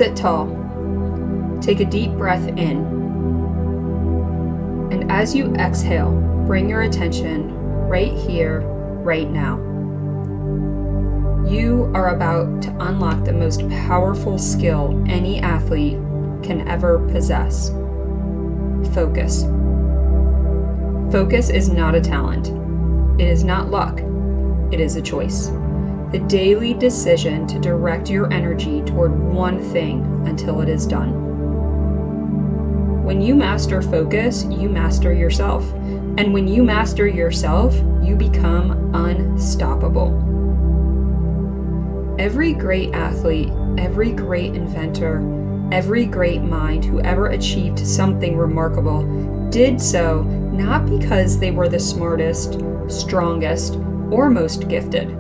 Sit tall. Take a deep breath in. And as you exhale, bring your attention right here, right now. You are about to unlock the most powerful skill any athlete can ever possess. Focus. Focus is not a talent. It is not luck. It is a choice. The daily decision to direct your energy toward one thing until it is done. When you master focus, you master yourself. And when you master yourself, you become unstoppable. Every great athlete, every great inventor, every great mind who ever achieved something remarkable did so not because they were the smartest, strongest, or most gifted.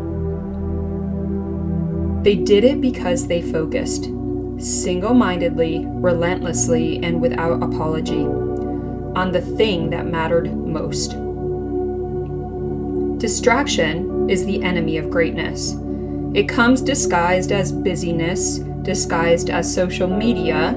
They did it because they focused, single-mindedly, relentlessly, and without apology, on the thing that mattered most. Distraction is the enemy of greatness. It comes disguised as busyness, disguised as social media,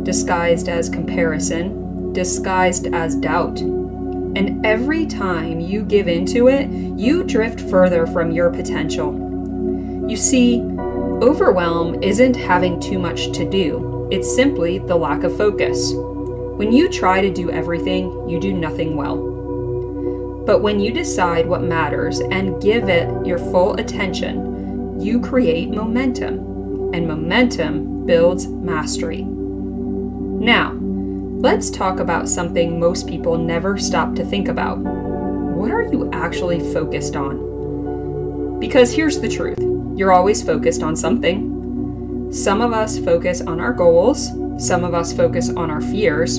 disguised as comparison, disguised as doubt. And every time you give into it, you drift further from your potential. You see, overwhelm isn't having too much to do. It's simply the lack of focus. When you try to do everything, you do nothing well. But when you decide what matters and give it your full attention, you create momentum, and momentum builds mastery. Now, let's talk about something most people never stop to think about. What are you actually focused on? Because here's the truth. You're always focused on something. Some of us focus on our goals. Some of us focus on our fears.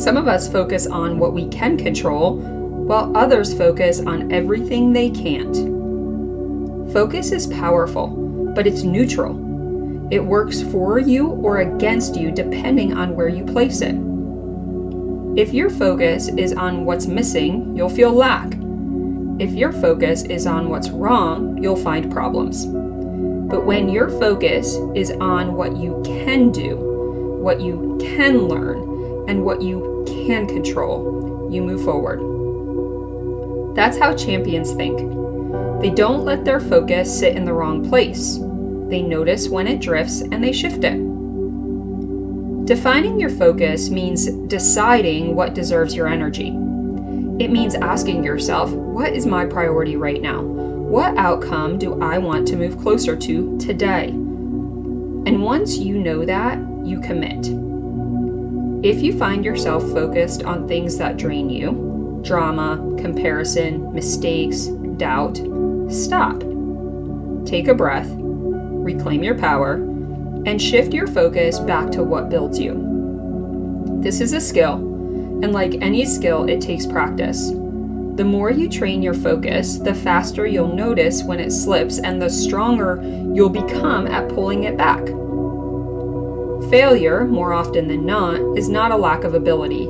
Some of us focus on what we can control, while others focus on everything they can't. Focus is powerful, but it's neutral. It works for you or against you depending on where you place it. If your focus is on what's missing, you'll feel lack. If your focus is on what's wrong, you'll find problems. But when your focus is on what you can do, what you can learn, and what you can control, you move forward. That's how champions think. They don't let their focus sit in the wrong place. They notice when it drifts and they shift it. Defining your focus means deciding what deserves your energy. It means asking yourself, what is my priority right now? What outcome do I want to move closer to today? And once you know that, you commit. If you find yourself focused on things that drain you, drama, comparison, mistakes, doubt, stop. Take a breath, reclaim your power, and shift your focus back to what builds you. This is a skill, and like any skill, it takes practice. The more you train your focus, the faster you'll notice when it slips and the stronger you'll become at pulling it back. Failure, more often than not, is not a lack of ability.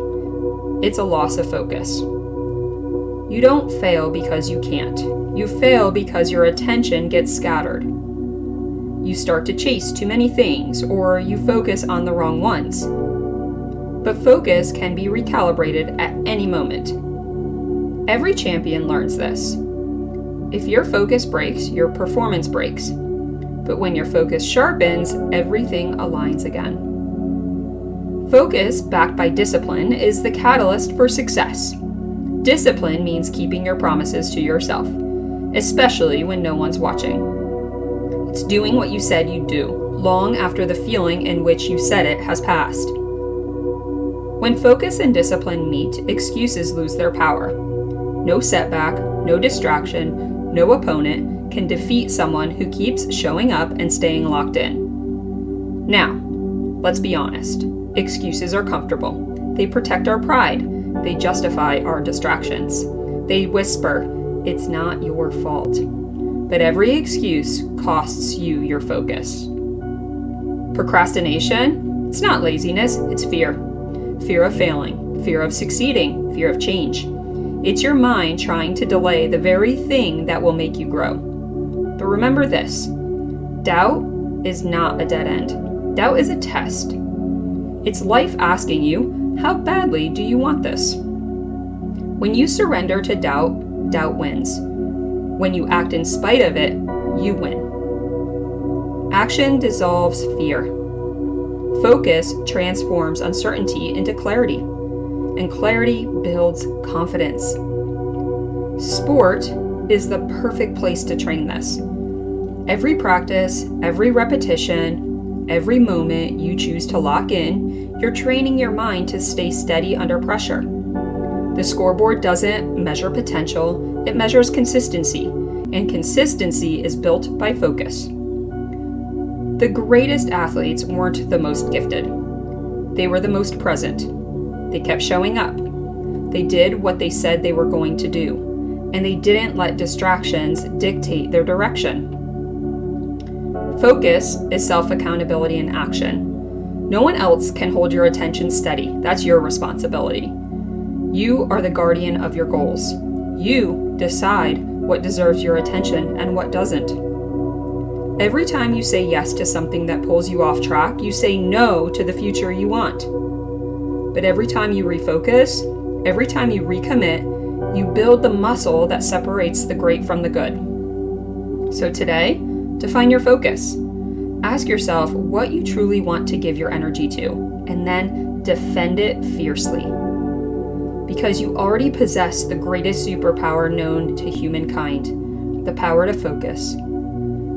It's a loss of focus. You don't fail because you can't. You fail because your attention gets scattered. You start to chase too many things, or you focus on the wrong ones. But focus can be recalibrated at any moment. Every champion learns this. If your focus breaks, your performance breaks. But when your focus sharpens, everything aligns again. Focus, backed by discipline, is the catalyst for success. Discipline means keeping your promises to yourself, especially when no one's watching. It's doing what you said you'd do, long after the feeling in which you said it has passed. When focus and discipline meet, excuses lose their power. No setback, no distraction, no opponent can defeat someone who keeps showing up and staying locked in. Now, let's be honest. Excuses are comfortable. They protect our pride. They justify our distractions. They whisper, it's not your fault. But every excuse costs you your focus. Procrastination? It's not laziness, it's fear. Fear of failing, fear of succeeding, fear of change. It's your mind trying to delay the very thing that will make you grow. But remember this, doubt is not a dead end. Doubt is a test. It's life asking you, how badly do you want this? When you surrender to doubt, doubt wins. When you act in spite of it, you win. Action dissolves fear. Focus transforms uncertainty into clarity, and clarity builds confidence. Sport is the perfect place to train this. Every practice, every repetition, every moment you choose to lock in, you're training your mind to stay steady under pressure. The scoreboard doesn't measure potential, it measures consistency, and consistency is built by focus. The greatest athletes weren't the most gifted. They were the most present. They kept showing up. They did what they said they were going to do, and they didn't let distractions dictate their direction. Focus is self-accountability in action. No one else can hold your attention steady. That's your responsibility. You are the guardian of your goals. You decide what deserves your attention and what doesn't. Every time you say yes to something that pulls you off track, you say no to the future you want. But every time you refocus, every time you recommit, you build the muscle that separates the great from the good. So today, define your focus. Ask yourself what you truly want to give your energy to, and then defend it fiercely. Because you already possess the greatest superpower known to humankind, the power to focus.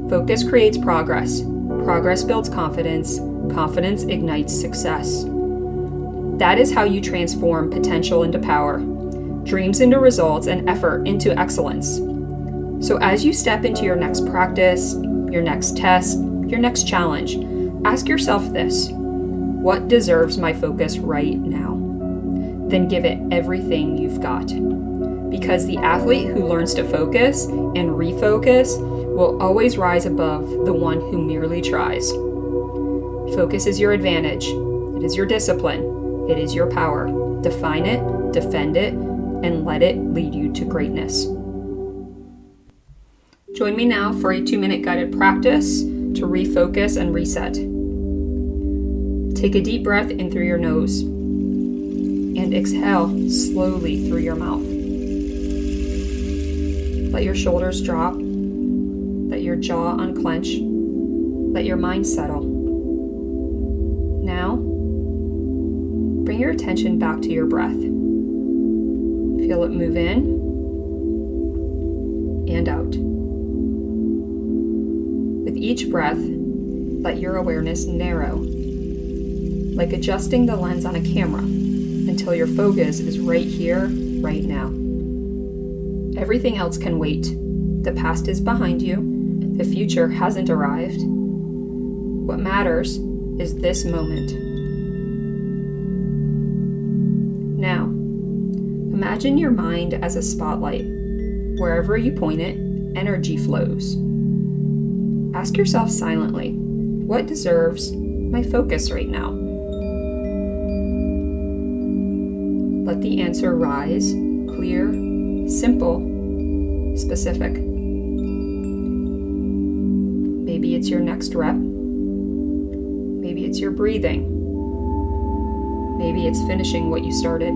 Focus creates progress. Progress builds confidence. Confidence ignites success. That is how you transform potential into power, dreams into results, and effort into excellence. So as you step into your next practice, your next test, your next challenge, ask yourself this: what deserves my focus right now? Then give it everything you've got. Because the athlete who learns to focus and refocus will always rise above the one who merely tries. Focus is your advantage. It is your discipline. It is your power. Define it, defend it, and let it lead you to greatness. Join me now for a 2-minute guided practice to refocus and reset. Take a deep breath in through your nose and exhale slowly through your mouth. Let your shoulders drop. Let your jaw unclench. Let your mind settle. Now, bring your attention back to your breath. Feel it move in and out. With each breath, let your awareness narrow, like adjusting the lens on a camera until your focus is right here, right now. Everything else can wait. The past is behind you. The future hasn't arrived. What matters is this moment. Now, imagine your mind as a spotlight. Wherever you point it, energy flows. Ask yourself silently, what deserves my focus right now? Let the answer rise, clear, simple, specific. Maybe it's your next rep. Maybe it's your breathing. Maybe it's finishing what you started.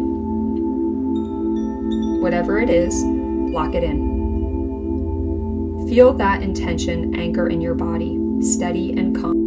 Whatever it is, lock it in. Feel that intention anchor in your body, steady and calm.